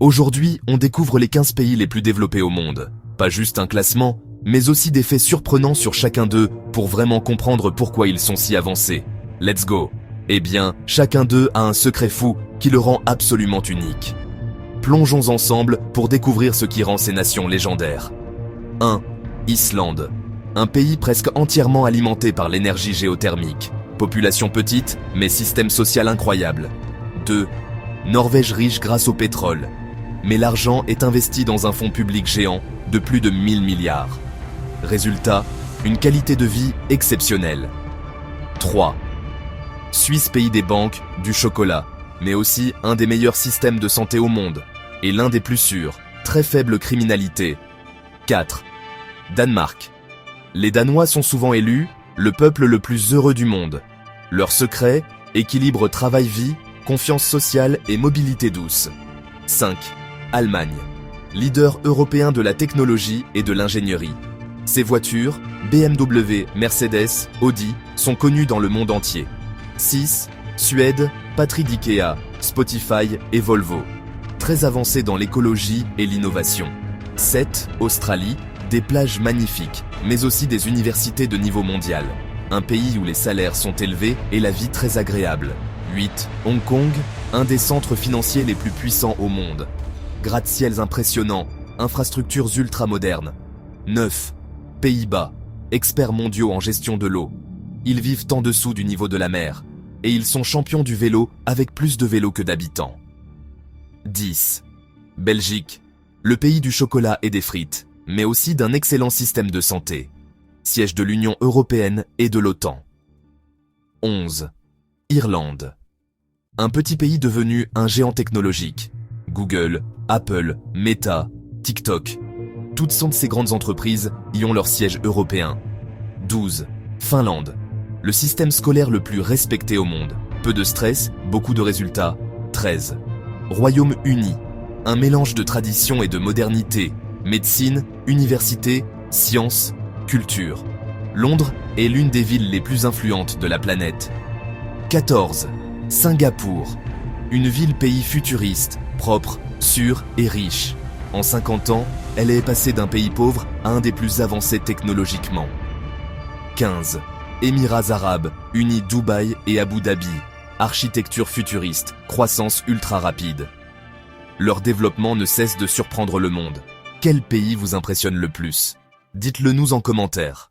Aujourd'hui, on découvre les 15 pays les plus développés au monde. Pas juste un classement, mais aussi des faits surprenants sur chacun d'eux pour vraiment comprendre pourquoi ils sont si avancés. Let's go! Eh bien, chacun d'eux a un secret fou qui le rend absolument unique. Plongeons ensemble pour découvrir ce qui rend ces nations légendaires. 1. Islande. Un pays presque entièrement alimenté par l'énergie géothermique. Population petite, mais système social incroyable. 2. Norvège riche grâce au pétrole. Mais l'argent est investi dans un fonds public géant de plus de 1000 milliards. Résultat, une qualité de vie exceptionnelle. 3. Suisse, pays des banques, du chocolat, mais aussi un des meilleurs systèmes de santé au monde, et l'un des plus sûrs, très faible criminalité. 4. Danemark. Les Danois sont souvent élus le peuple le plus heureux du monde. Leur secret, équilibre travail-vie, confiance sociale et mobilité douce. 5. Allemagne. Leader européen de la technologie et de l'ingénierie. Ses voitures, BMW, Mercedes, Audi, sont connues dans le monde entier. 6. Suède, patrie d'IKEA, Spotify et Volvo. Très avancé dans l'écologie et l'innovation. 7. Australie, des plages magnifiques, mais aussi des universités de niveau mondial. Un pays où les salaires sont élevés et la vie très agréable. 8. Hong Kong, un des centres financiers les plus puissants au monde. Gratte-ciels impressionnants, infrastructures ultra-modernes. 9. Pays-Bas, experts mondiaux en gestion de l'eau. Ils vivent en dessous du niveau de la mer, et ils sont champions du vélo avec plus de vélos que d'habitants. 10. Belgique, le pays du chocolat et des frites, mais aussi d'un excellent système de santé. Siège de l'Union européenne et de l'OTAN. 11. Irlande. Un petit pays devenu un géant technologique. Google, Apple, Meta, TikTok. Toutes sont de ces grandes entreprises y ont leur siège européen. 12. Finlande. Le système scolaire le plus respecté au monde. Peu de stress, beaucoup de résultats. 13. Royaume-Uni. Un mélange de tradition et de modernité. Médecine, université, sciences, culture. Londres est l'une des villes les plus influentes de la planète. 14. Singapour. Une ville-pays futuriste, propre, sûre et riche. En 50 ans, elle est passée d'un pays pauvre à un des plus avancés technologiquement. 15. Émirats arabes, unis Dubaï et Abu Dhabi. Architecture futuriste, croissance ultra rapide. Leur développement ne cesse de surprendre le monde. Quel pays vous impressionne le plus? Dites-le nous en commentaire.